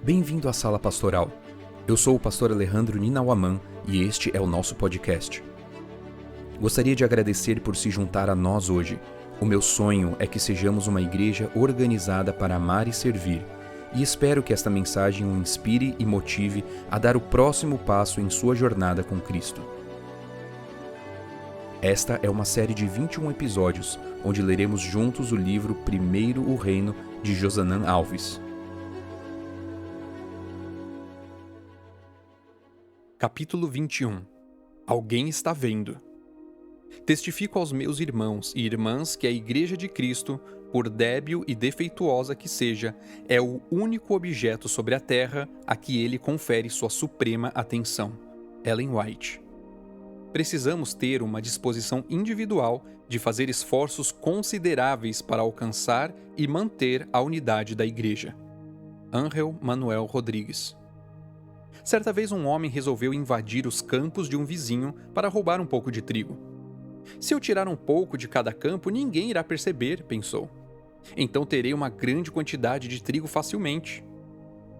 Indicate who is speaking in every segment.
Speaker 1: Bem-vindo à Sala Pastoral. Eu sou o pastor Alejandro Ninauaman e este é o nosso podcast. Gostaria de agradecer por se juntar a nós hoje. O meu sonho é que sejamos uma igreja organizada para amar e servir, e espero que esta mensagem o inspire e motive a dar o próximo passo em sua jornada com Cristo. Esta é uma série de 21 episódios, onde leremos juntos o livro Primeiro o Reino, de Josanã Alves. Capítulo 21. Alguém está vendo. Testifico aos meus irmãos e irmãs que a Igreja de Cristo, por débil e defeituosa que seja, é o único objeto sobre a terra a que ele confere sua suprema atenção. Ellen White. Precisamos ter uma disposição individual de fazer esforços consideráveis para alcançar e manter a unidade da Igreja. Ángel Manuel Rodrigues. Certa vez um homem resolveu invadir os campos de um vizinho para roubar um pouco de trigo. Se eu tirar um pouco de cada campo, ninguém irá perceber, pensou. Então terei uma grande quantidade de trigo facilmente.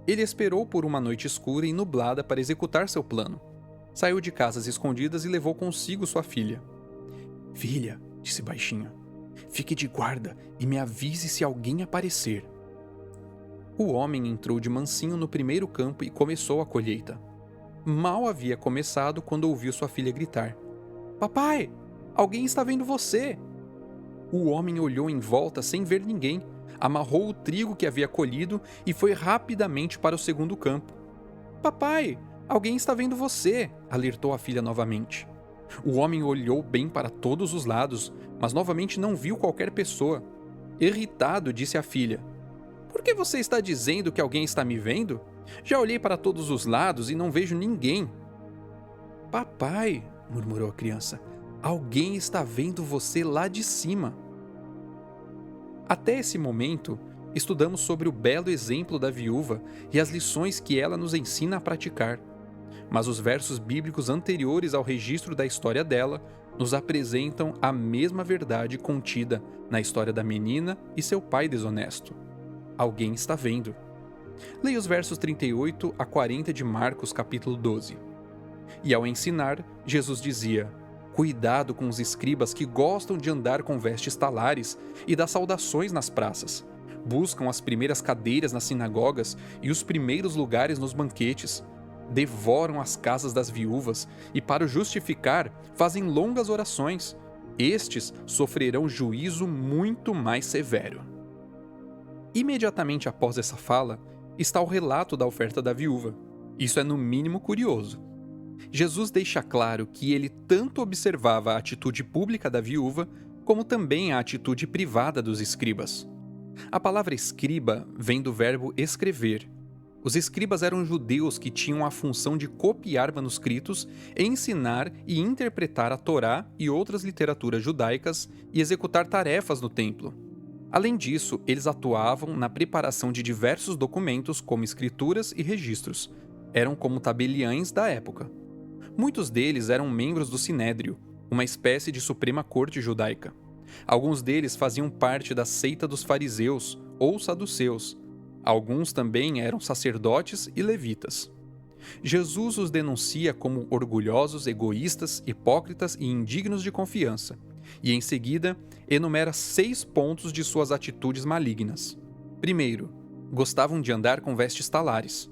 Speaker 1: Ele esperou por uma noite escura e nublada para executar seu plano. Saiu de casa às escondidas e levou consigo sua filha. "Filha", disse baixinho, "fique de guarda e me avise se alguém aparecer." O homem entrou de mansinho no primeiro campo e começou a colheita. Mal havia começado quando ouviu sua filha gritar: "Papai, alguém está vendo você!" O homem olhou em volta sem ver ninguém, amarrou o trigo que havia colhido e foi rapidamente para o segundo campo. "Papai, alguém está vendo você!" alertou a filha novamente. O homem olhou bem para todos os lados, mas novamente não viu qualquer pessoa. Irritado, disse à filha: "Por que você está dizendo que alguém está me vendo? Já olhei para todos os lados e não vejo ninguém." "Papai", murmurou a criança, "alguém está vendo você lá de cima." Até esse momento, estudamos sobre o belo exemplo da viúva e as lições que ela nos ensina a praticar. Mas os versos bíblicos anteriores ao registro da história dela nos apresentam a mesma verdade contida na história da menina e seu pai desonesto. Alguém está vendo. Leia os versos 38 a 40 de Marcos capítulo 12. E ao ensinar, Jesus dizia: "Cuidado com os escribas que gostam de andar com vestes talares e dar saudações nas praças. Buscam as primeiras cadeiras nas sinagogas e os primeiros lugares nos banquetes. Devoram as casas das viúvas e, para o justificar, fazem longas orações. Estes sofrerão juízo muito mais severo." Imediatamente após essa fala, está o relato da oferta da viúva. Isso é no mínimo curioso. Jesus deixa claro que ele tanto observava a atitude pública da viúva, como também a atitude privada dos escribas. A palavra escriba vem do verbo escrever. Os escribas eram judeus que tinham a função de copiar manuscritos, ensinar e interpretar a Torá e outras literaturas judaicas e executar tarefas no templo. Além disso, eles atuavam na preparação de diversos documentos, como escrituras e registros. Eram como tabeliães da época. Muitos deles eram membros do Sinédrio, uma espécie de Suprema Corte judaica. Alguns deles faziam parte da seita dos fariseus ou saduceus. Alguns também eram sacerdotes e levitas. Jesus os denuncia como orgulhosos, egoístas, hipócritas e indignos de confiança, e em seguida enumera 6 pontos de suas atitudes malignas. Primeiro, gostavam de andar com vestes talares.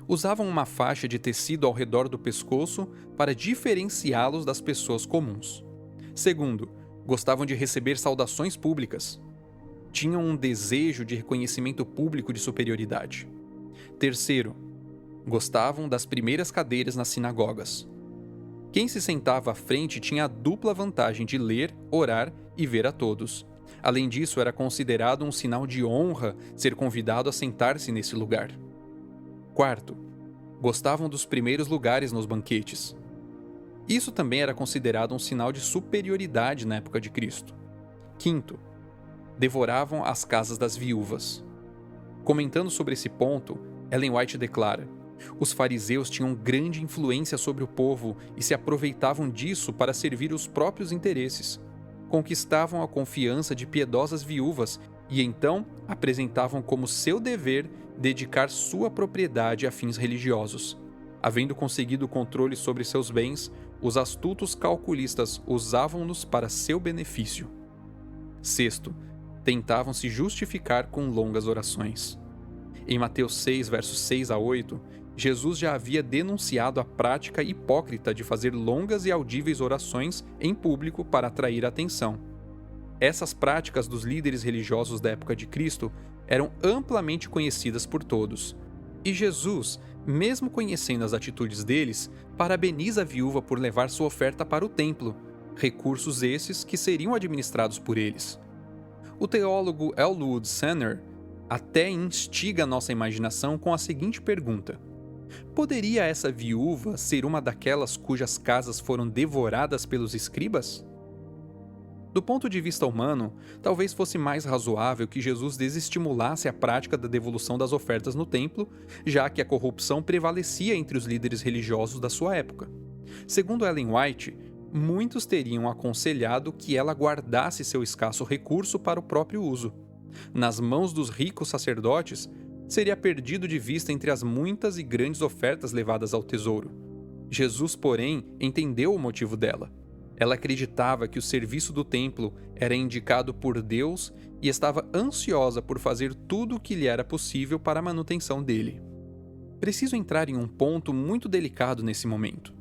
Speaker 1: Usavam uma faixa de tecido ao redor do pescoço para diferenciá-los das pessoas comuns. Segundo, gostavam de receber saudações públicas. Tinham um desejo de reconhecimento público de superioridade. Terceiro, gostavam das primeiras cadeiras nas sinagogas. Quem se sentava à frente tinha a dupla vantagem de ler, orar e ver a todos. Além disso, era considerado um sinal de honra ser convidado a sentar-se nesse lugar. Quarto, gostavam dos primeiros lugares nos banquetes. Isso também era considerado um sinal de superioridade na época de Cristo. Quinto, devoravam as casas das viúvas. Comentando sobre esse ponto, Ellen White declara: "Os fariseus tinham grande influência sobre o povo e se aproveitavam disso para servir os próprios interesses. conquistavam a confiança de piedosas viúvas e então apresentavam como seu dever dedicar sua propriedade a fins religiosos. Havendo conseguido o controle sobre seus bens, os astutos calculistas usavam-nos para seu benefício. Sexto, tentavam se justificar com longas orações. Em Mateus 6, versos 6 a 8, Jesus já havia denunciado a prática hipócrita de fazer longas e audíveis orações em público para atrair atenção. Essas práticas dos líderes religiosos da época de Cristo eram amplamente conhecidas por todos. E Jesus, mesmo conhecendo as atitudes deles, parabeniza a viúva por levar sua oferta para o templo, recursos esses que seriam administrados por eles. O teólogo Elwood Senner até instiga nossa imaginação com a seguinte pergunta: poderia essa viúva ser uma daquelas cujas casas foram devoradas pelos escribas? Do ponto de vista humano, talvez fosse mais razoável que Jesus desestimulasse a prática da devolução das ofertas no templo, já que a corrupção prevalecia entre os líderes religiosos da sua época. Segundo Ellen White, muitos teriam aconselhado que ela guardasse seu escasso recurso para o próprio uso. Nas mãos dos ricos sacerdotes, seria perdido de vista entre as muitas e grandes ofertas levadas ao tesouro. Jesus, porém, entendeu o motivo dela. Ela acreditava que o serviço do templo era indicado por Deus e estava ansiosa por fazer tudo o que lhe era possível para a manutenção dele. Preciso entrar em um ponto muito delicado nesse momento.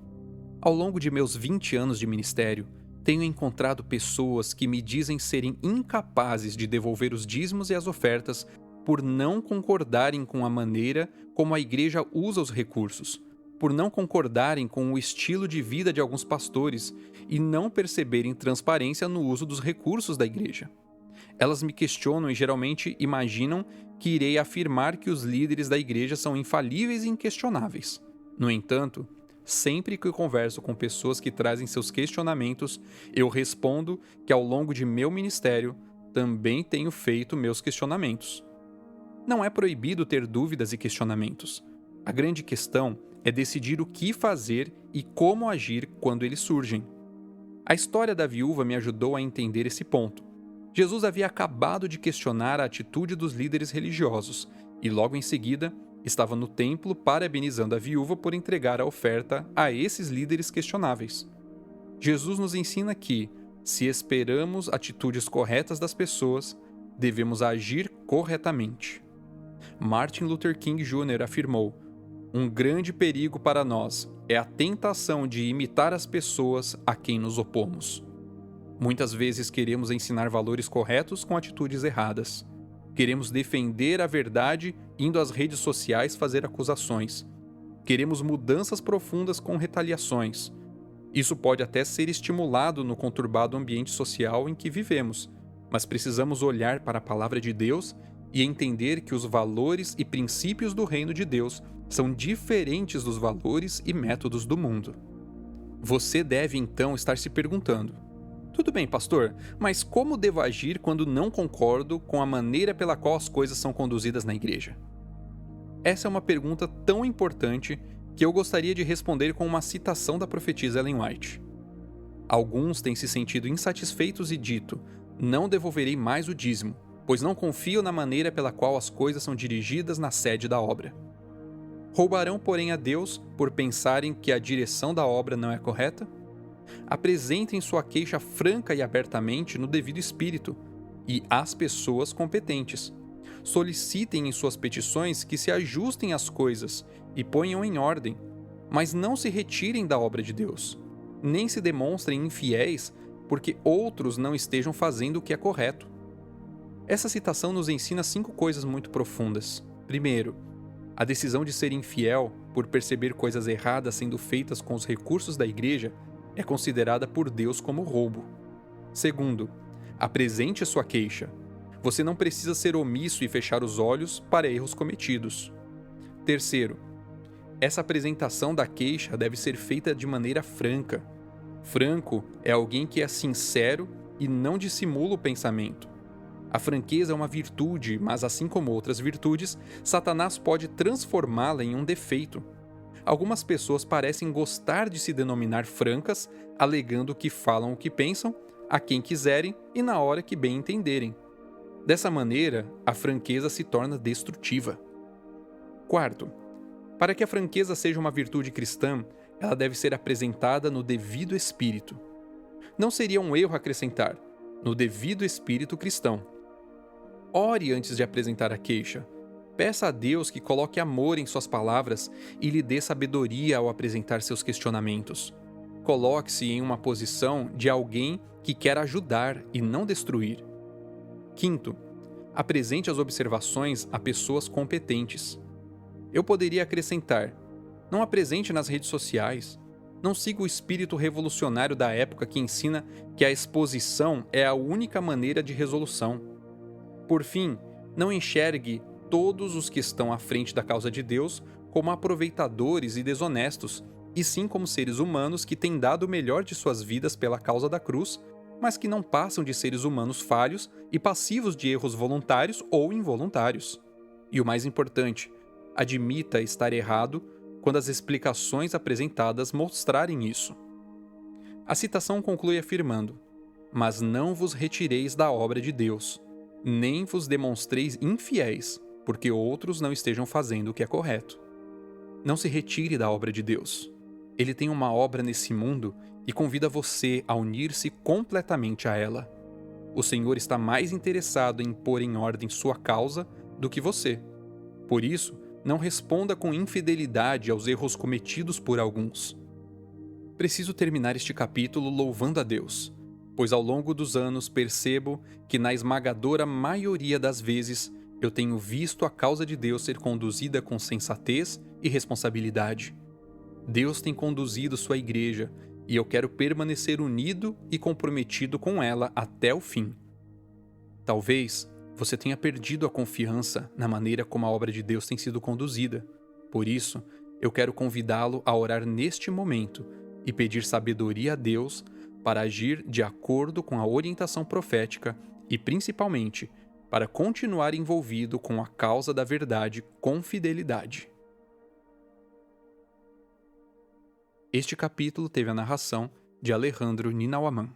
Speaker 1: Ao longo de meus 20 anos de ministério, tenho encontrado pessoas que me dizem serem incapazes de devolver os dízimos e as ofertas por não concordarem com a maneira como a igreja usa os recursos, por não concordarem com o estilo de vida de alguns pastores e não perceberem transparência no uso dos recursos da igreja. Elas me questionam e geralmente imaginam que irei afirmar que os líderes da igreja são infalíveis e inquestionáveis. No entanto, sempre que eu converso com pessoas que trazem seus questionamentos, eu respondo que ao longo de meu ministério também tenho feito meus questionamentos. Não é proibido ter dúvidas e questionamentos. A grande questão é decidir o que fazer e como agir quando eles surgem. A história da viúva me ajudou a entender esse ponto. Jesus havia acabado de questionar a atitude dos líderes religiosos e, logo em seguida, estava no templo parabenizando a viúva por entregar a oferta a esses líderes questionáveis. Jesus nos ensina que, se esperamos atitudes corretas das pessoas, devemos agir corretamente. Martin Luther King Jr. afirmou: um grande perigo para nós é a tentação de imitar as pessoas a quem nos opomos. Muitas vezes queremos ensinar valores corretos com atitudes erradas. Queremos defender a verdade indo às redes sociais fazer acusações. Queremos mudanças profundas com retaliações. Isso pode até ser estimulado no conturbado ambiente social em que vivemos, mas precisamos olhar para a palavra de Deus e entender que os valores e princípios do reino de Deus são diferentes dos valores e métodos do mundo. Você deve então estar se perguntando: tudo bem, pastor, mas como devo agir quando não concordo com a maneira pela qual as coisas são conduzidas na igreja? Essa é uma pergunta tão importante que eu gostaria de responder com uma citação da profetisa Ellen White. Alguns têm se sentido insatisfeitos e dito: não devolverei mais o dízimo, pois não confio na maneira pela qual as coisas são dirigidas na sede da obra. Roubarão, porém, a Deus por pensarem que a direção da obra não é correta? Apresentem sua queixa franca e abertamente no devido espírito e às pessoas competentes. Solicitem em suas petições que se ajustem as coisas e ponham em ordem, mas não se retirem da obra de Deus, nem se demonstrem infiéis porque outros não estejam fazendo o que é correto. Essa citação nos ensina 5 coisas muito profundas. Primeiro, a decisão de ser infiel por perceber coisas erradas sendo feitas com os recursos da igreja é considerada por Deus como roubo. Segundo, apresente a sua queixa. Você não precisa ser omisso e fechar os olhos para erros cometidos. Terceiro, essa apresentação da queixa deve ser feita de maneira franca. Franco é alguém que é sincero e não dissimula o pensamento. A franqueza é uma virtude, mas assim como outras virtudes, Satanás pode transformá-la em um defeito. Algumas pessoas parecem gostar de se denominar francas, alegando que falam o que pensam, a quem quiserem e na hora que bem entenderem. Dessa maneira, a franqueza se torna destrutiva. Quarto, para que a franqueza seja uma virtude cristã, ela deve ser apresentada no devido espírito. Não seria um erro acrescentar, no devido espírito cristão. Ore antes de apresentar a queixa. Peça a Deus que coloque amor em suas palavras e lhe dê sabedoria ao apresentar seus questionamentos. Coloque-se em uma posição de alguém que quer ajudar e não destruir. Quinto, apresente as observações a pessoas competentes. Eu poderia acrescentar: não apresente nas redes sociais. Não siga o espírito revolucionário da época que ensina que a exposição é a única maneira de resolução. Por fim, não enxergue todos os que estão à frente da causa de Deus como aproveitadores e desonestos, e sim como seres humanos que têm dado o melhor de suas vidas pela causa da cruz, mas que não passam de seres humanos falhos e passivos de erros voluntários ou involuntários. E o mais importante, admita estar errado quando as explicações apresentadas mostrarem isso. A citação conclui afirmando: mas não vos retireis da obra de Deus, nem vos demonstreis infiéis, porque outros não estejam fazendo o que é correto. Não se retire da obra de Deus. Ele tem uma obra nesse mundo e convida você a unir-se completamente a ela. O Senhor está mais interessado em pôr em ordem sua causa do que você. Por isso, não responda com infidelidade aos erros cometidos por alguns. Preciso terminar este capítulo louvando a Deus, pois ao longo dos anos percebo que na esmagadora maioria das vezes eu tenho visto a causa de Deus ser conduzida com sensatez e responsabilidade. Deus tem conduzido sua igreja e eu quero permanecer unido e comprometido com ela até o fim. Talvez você tenha perdido a confiança na maneira como a obra de Deus tem sido conduzida. Por isso, eu quero convidá-lo a orar neste momento e pedir sabedoria a Deus para agir de acordo com a orientação profética e, principalmente, para continuar envolvido com a causa da verdade com fidelidade. Este capítulo teve a narração de Alejandro Ninauaman.